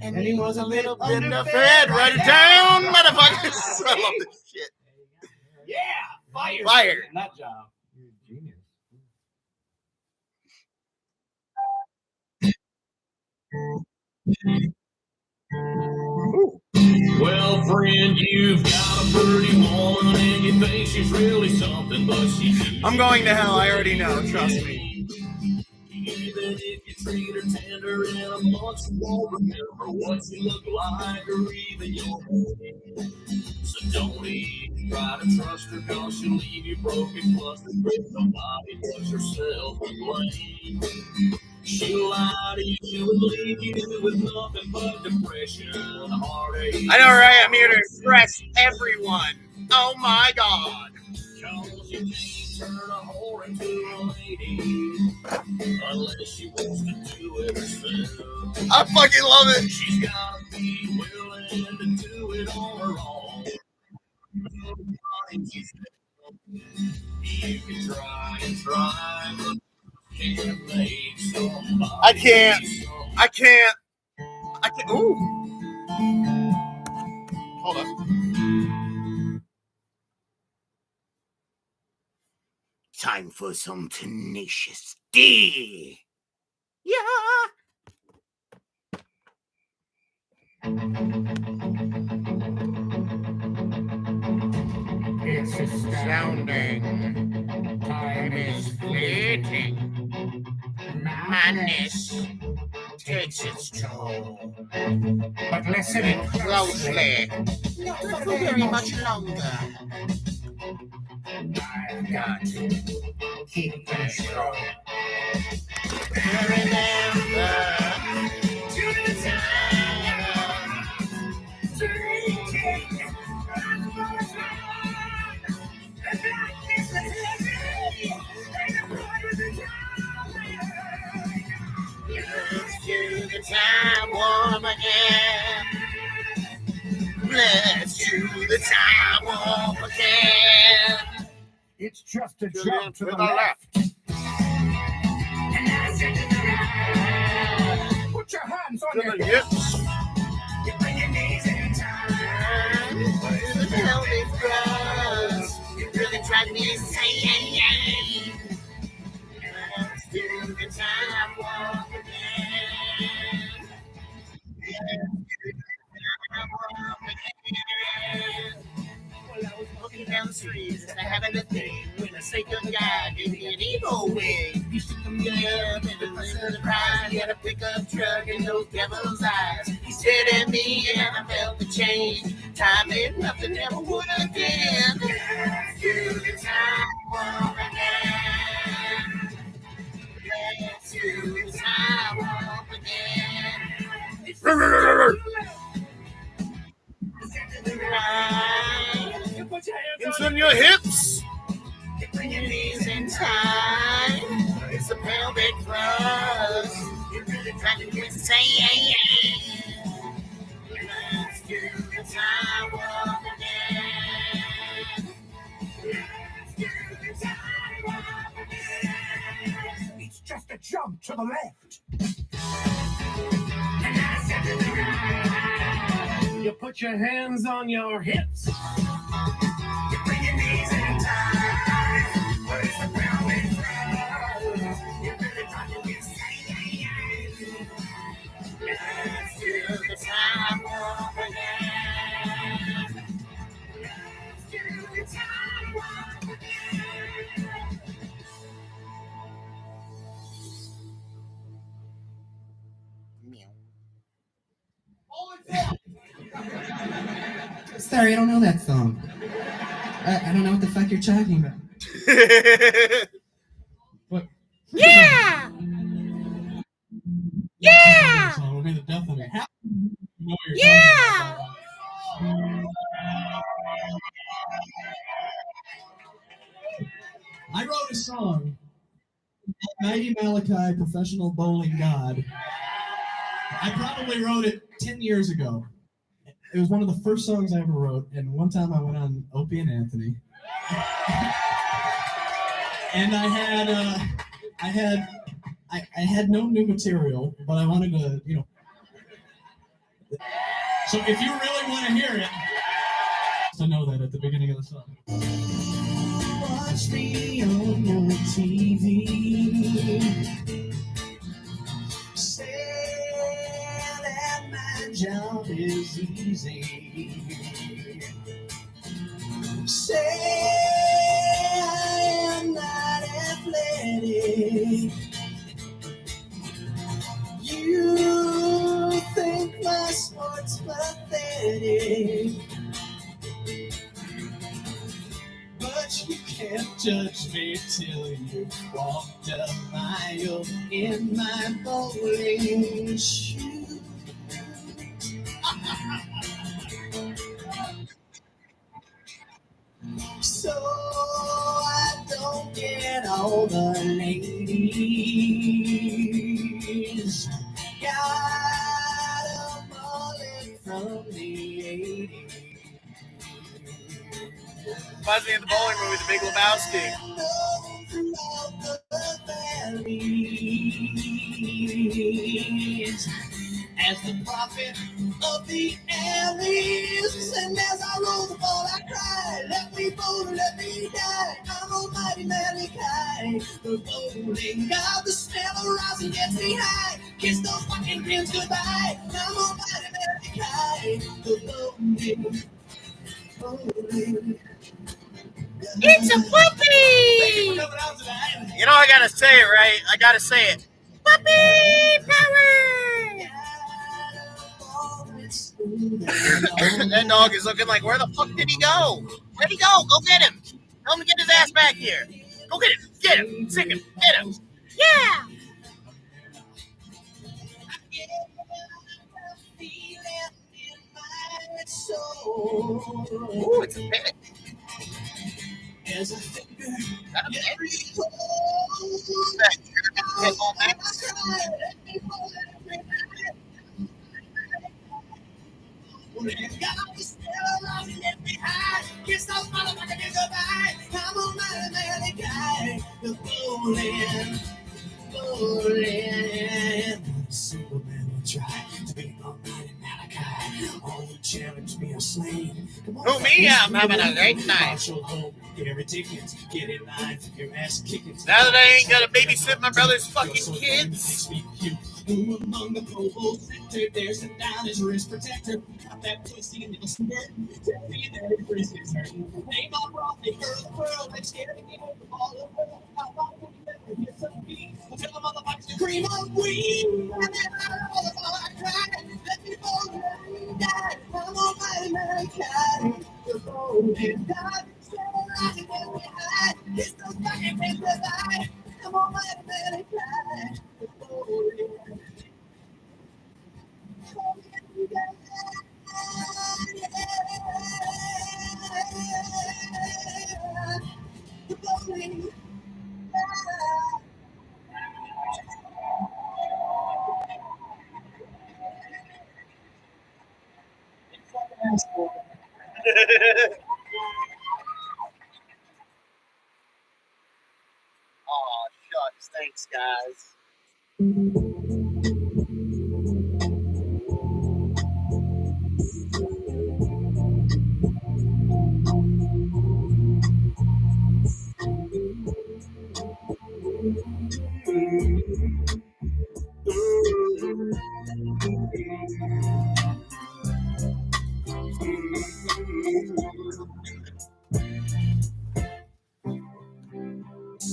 And he was a little underfed. Write it down, motherfuckers. I love this shit. Yeah, fired. Fired. That job. You're a genius. Well, friend, you've got a pretty woman and you think she's really something, but she's. I'm going to hell. I already know. Trust me. Even if you treat her tender in a month, she won't remember what you look like or even your name. So don't even try to trust her, cause she'll leave you broken, flustered, with nobody but yourself to blame. She'll lie to you and leave you with nothing but depression, heartache. I know, right? I'm here to impress everyone. Oh my God. Cause you can't turn a whore into a lady unless she wants to do it herself. I fucking love it. She's gotta be willing to do it on her own. You can try and try, but you can't make somebody. I can't. Ooh. Hold up. Time for some tenacious D. Yeah. It's astounding. Time is fleeting. Madness takes its toll. But listen closely. Not for very much longer. I've got to keep control. Remember to the time drinking and the blackness is heavy and the water is let's do the time warm again. Let's do the time warm again. It's just a To jump to the the left. left. And that's it to the right. Put your hands on To your the hips. hips. You bring your knees in time. To the pelvic thrust. You really drive me insane. Let's do the time warm again. Well, I was walking down the street and I having a thing when a sacred guy gave me an evil wing. He shook me up and it was a surprise. He had a pickup truck and those devil's eyes. He stared at me and I felt the change. Time ain't nothing, never would again. Let's do the time warm your hips. Bring your knees in tight. It's a pelvic thrust. You're really trying to get say. Let's do the time walk again. Let's do the time walk again. It's just a jump to the left. And I step to the right. You put your hands on your hips. You bring your knees in tight. Where's the pelvic thrust? You're really trying to get say. Let's do the time walk again. Let's do the time walk again. Meow. Sorry, I don't know that song. I don't know what the fuck you're talking about. What? Yeah! Yeah! Song will be the death of me. How? You know what you're Yeah! talking about. I wrote a song. Mighty Malachi, Professional Bowling God. I probably wrote it 10 years ago. It was one of the first songs I ever wrote, and one time I went on Opie and Anthony. And I had no new material, but I wanted to, you know. So if you really want to hear it, to know that at the beginning of the song. Watch me on your TV. Say that my job is easy. Say I am not athletic. You think my sport's pathetic. But you can't judge me till you've walked a mile in my bowling shoes. So I don't get all the ladies. Got a mullet from the 80s. Reminds me of the bowling movie, The Big Lebowski. As the prophet of the alleys, and as I roll the ball, I cry. Let me bowl, let me die. I'm almighty Malachi, the bowling god. The smell of rosin gets me high. Kiss those fucking pins goodbye. I'm almighty Malachi, the bowling. It's a puppy! You know I gotta say it right. I gotta say it. Puppy power! That dog is looking like, where the fuck did he go? Where'd he go? Go get him. Tell him to get his ass back here. Go get him. Get him. Sick him. Get him. Yeah! Ooh, it's a pet. As a finger, Every kiss those motherfuckers goodbye. I'm on my Malachi, the bowling. Superman will try to be almighty Malachi. All who challenge me are slain. Come on, Who, me? I'm having a great night. Marshall Hope, Gary Dickens, get in line for your ass kickings. Now that I ain't gonna babysit my brother's fucking kids. Who among the provost sector dares to down his wrist protector? Got that pussy in the skirt. Tell me that his wrist is hurting. Name my brothly girl the world. I'm scared to get over all the world. I want to never hear some beats. Tell the motherfuckers to cream of weed. And then I roll the ball, I cry. Let me go, let me die. I'm on my Malachi. The golden god. Still alive and then we hide. It's those fucking things that I. I'm on my Malachi. The golden. Thanks, guys.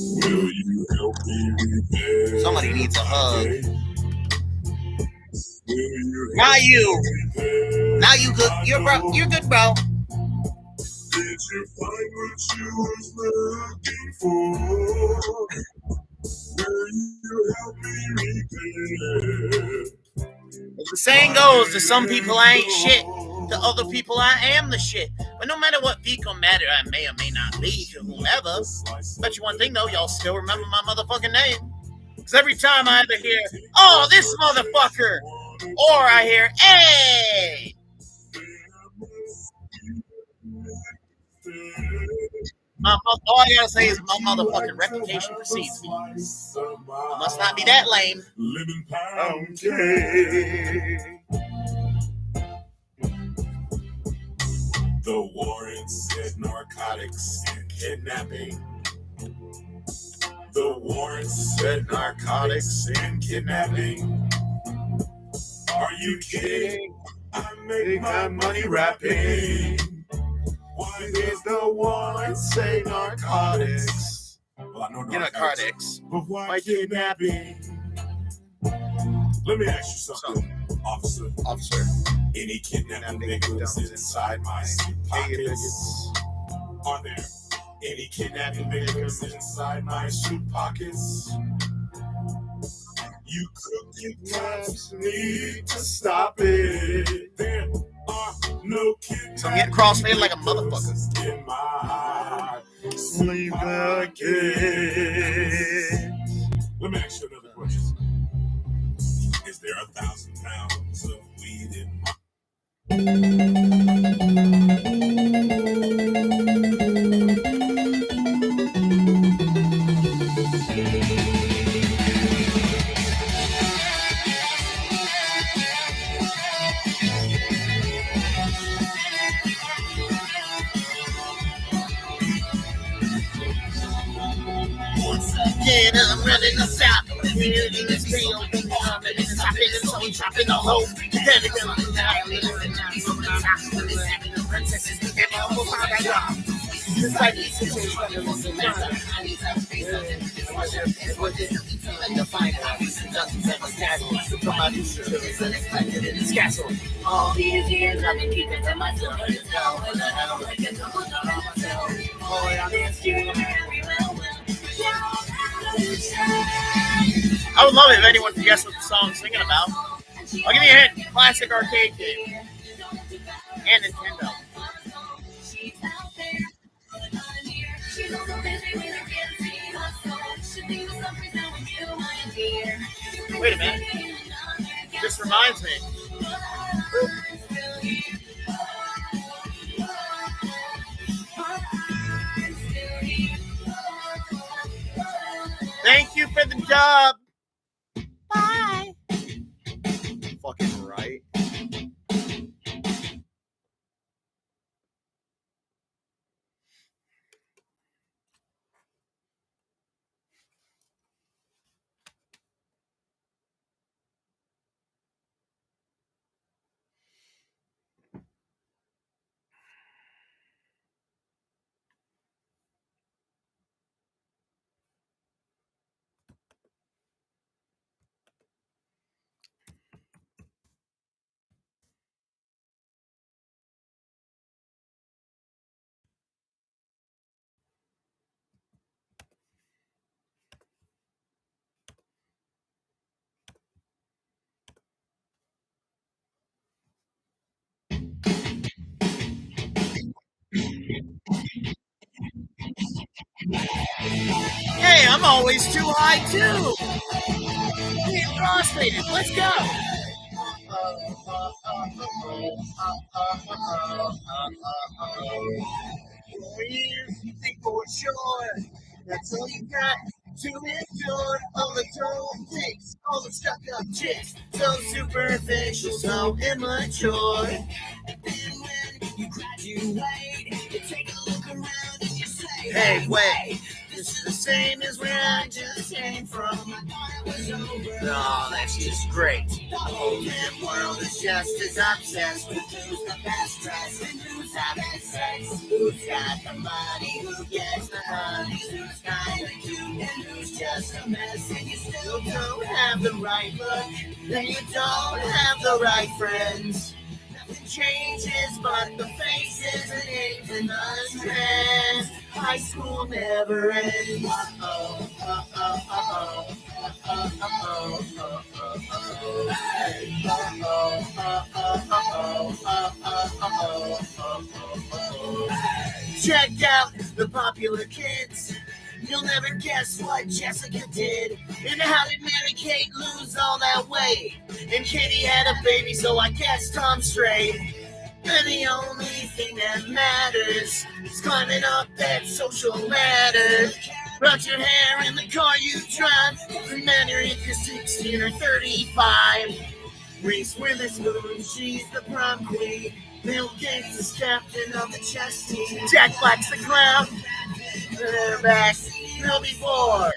Will you help me repair? Somebody needs a hug. Will you Now help you. me repair? Now you good. You're good, bro. Did you find what you was looking for? Will you help me repair? The saying goes, to some people I ain't shit. To other people I am the shit. But no matter what fecal matter I may or may not be to whomever, bet you one thing though, y'all still remember my motherfucking name. Because every time I either hear, oh, this motherfucker, or I hear, hey, all I gotta say is my motherfucking reputation precedes me. I must not be that lame. Living pound cake. The warrant said narcotics and kidnapping. The warrant said narcotics and kidnapping. Are you kidding? I make my money rapping. Why does the warrant say narcotics? Well, I know Narcotics. but why kidnapping? Let me ask you something, officer. Any kidnapping victims inside my pockets? Are there any kidnapping victims inside my shoe pockets? You crooked cops need to stop it. There are no kidnapping. So I'm getting crossfaded like a motherfucker. In my sleeve pocket. Let me ask you another question. Is there 1,000 pounds of weed in my... Once again, I'm running the south. In this trail, I'm in this chopping and so chopping the whole. Then again, I'm now living and I'm from the top. I'm having the princesses and I almost found that job. It's like this situation, but it wasn't matter. I need to face something. It's worth it. Like the fine arts, dozens of us casual. From my new shit, it's unexpected in this castle. All these years I've been keeping to myself. But it's now in the hell, like a double dog on myself. Boy, I missed you very well. I would love it if anyone could guess what the song's singing about. I'll give you a hint. Classic arcade game. And Nintendo. Wait a minute. This reminds me. Thank you for the job. Bye. Fucking right. Hey, I'm always too high too. Hey, crossfaded. Let's go. You think for sure that's all you got to endure. all the dope dicks, all the stuck up chicks, so superficial, so immature. And when you graduate, you take a look around and you say, Hey, wait, this is the same as where I just came from. I thought it was over. no, that's just great. The whole damn world is just as obsessed with who's the best dressed and who's having sex. Who's got the money, who gets the honey, who's kinda cute and who's just a mess. And you still don't have the right look, and you don't have the right friends. Nothing changes but the faces and names and the trends. High school never ends. Uh-oh, uh-oh, uh-oh. Check out the popular kids. You'll never guess what Jessica did. And how did Mary Kate lose all that weight? And Katie had a baby, so I guess Tom's straight. And the only thing that matters is climbing up that social ladder. Brush your hair in the car you drive. Doesn't matter if you're 16 or 35. Reese Witherspoon, she's the prom queen. Bill Gates is captain of the chess team. Jack Black's the clown. They're back. Bill before.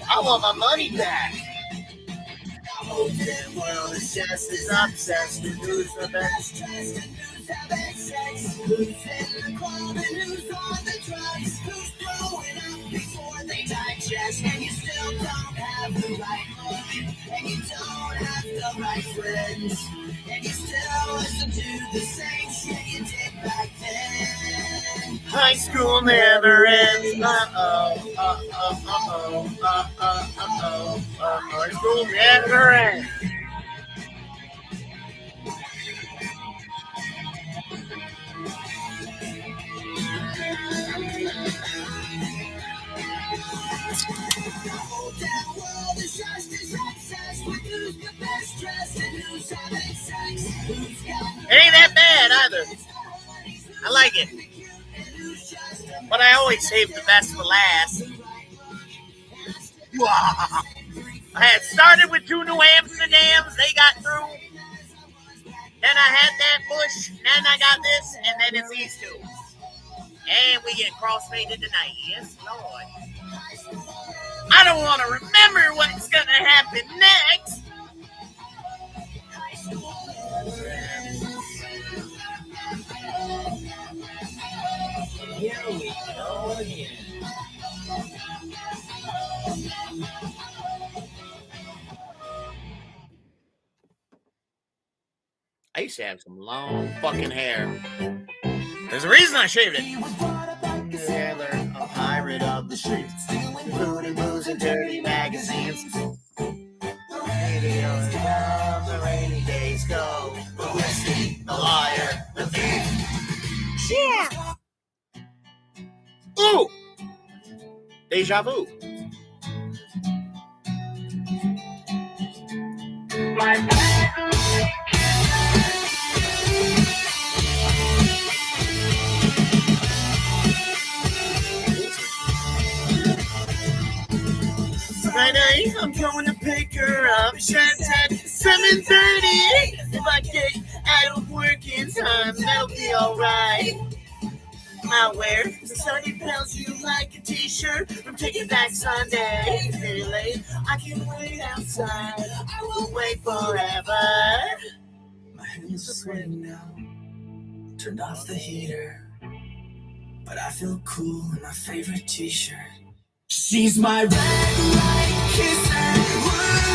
I want my money back. The whole damn world is just as obsessed with who's the best dressed and who's having sex. Who's in the club and who's on the drugs. Who's throwing up before they digest. And you still don't have the right look. And you don't have the right friends. And you still listen to the same shit you did back then. High school never ends. Uh-oh, uh-oh, uh-oh, uh-oh, uh-oh, uh-oh. High school never ends. It ain't that bad either. I like it. But I always save the best for last. I had started with 2 New Amsterdams. They got through. Then I had that Bush. Then I got this. And then it's these two. And we get crossfaded tonight. Yes, Lord. I don't want to remember what's going to happen next. Here we go again. I used to have some long fucking hair. There's a reason I shaved it. Sailor, a pirate of the streets, stealing food and booze and dirty magazines. The radio is down, the rainy days go. The whiskey, the liar, the thief. Yeah. Ooh. Deja vu. Friday, I'm going to pick her up. Sharp at 7:30. If I get out of work in time, that'll be alright. I wear the sunny pounds you like a t-shirt from Taking Back Sunday. Very late, I can wait outside. I will wait forever. My hands are sweating now. Turned off the heater, but I feel cool in my favorite t-shirt. She's my red light kisser.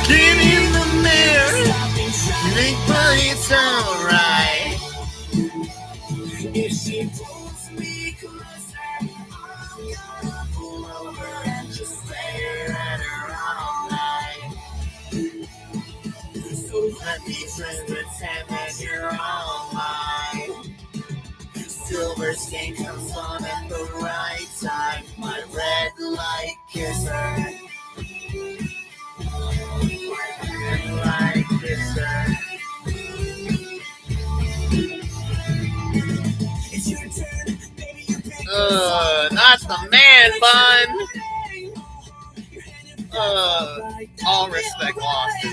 Looking in the mirror, think, but it's alright. If she pulls me closer, I'm gonna pull over and just stare at her all night. So let me pretend that you're all mine. Silver stain comes on at the right time. My red light kisser. Red light kisser. It's your turn, baby. You pick not the man bun. All respect lost.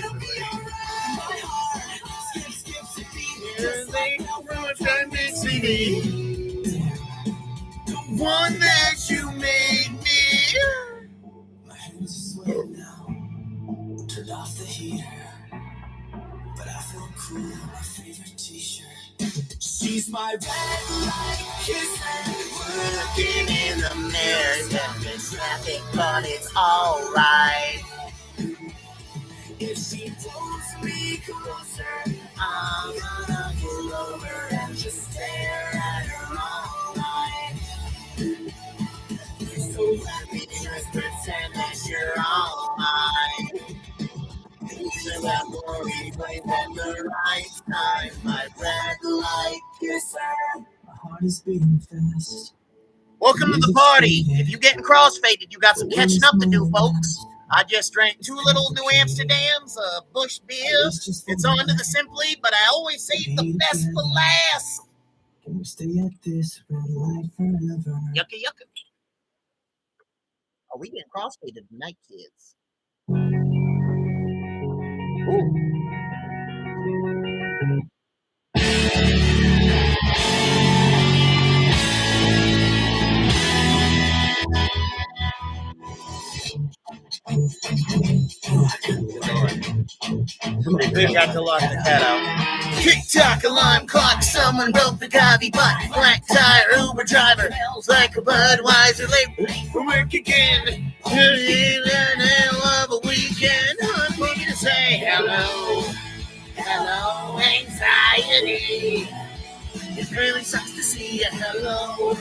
One that you made me. My hands are sweating now. Turned off the heater, but I feel cool in my favorite t-shirt. She's my red light kisser, Looking in the mirror, jumping traffic, but it's alright. if she pulls me closer, I'm gonna pull over and just stare at her all night. So let me just pretend that you're all mine. So that worry waits at the right time. My red light kisser. my heart is beating fast. Welcome to the party. If you're getting crossfaded, you got some catching up to do, folks. I just drank 2 little New Amsterdams, a Bush beer. It's on to the simply, but I always save the best for last. Can we stay at this red light forever? Yucca yucca. Oh, we getting crossfaded tonight, kids. Ooh. Somebody got to lock the cat out. Tick-tock, alarm clock, someone broke the coffee pot. Black tire, Uber driver, smells like a Budweiser, late for work again. Hell of a weekend, I'm looking to say hello. Hello, anxiety. It really sucks to see you. Hello.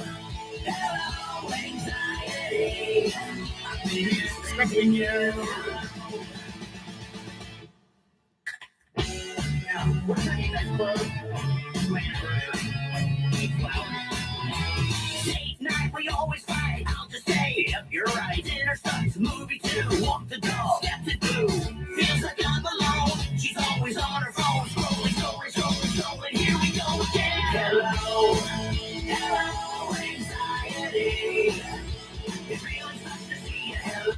Hello, anxiety. I've been expecting you. Date night, we always fight. I'll just say, yep, you're right. Dinner starts, movie 2, walk the dog, step to 2. Feels like I'm alone. She's always on her phone, scrolling. Here we go again. Hello, anxiety. It really sucks to see you. Hello.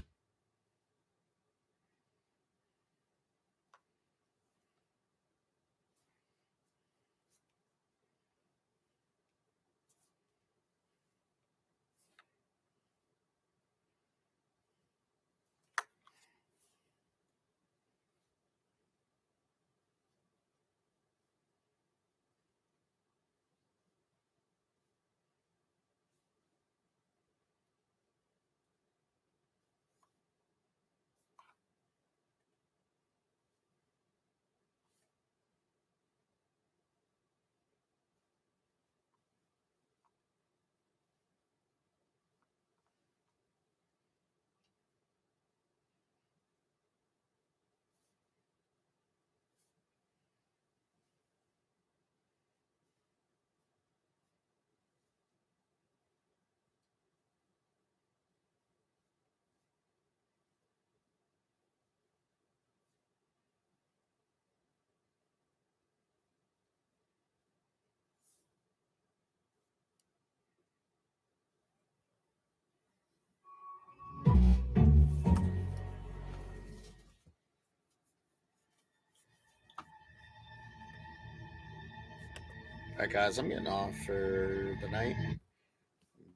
All right, guys, I'm getting off for the night.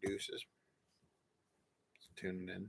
Deuces. Tuning in.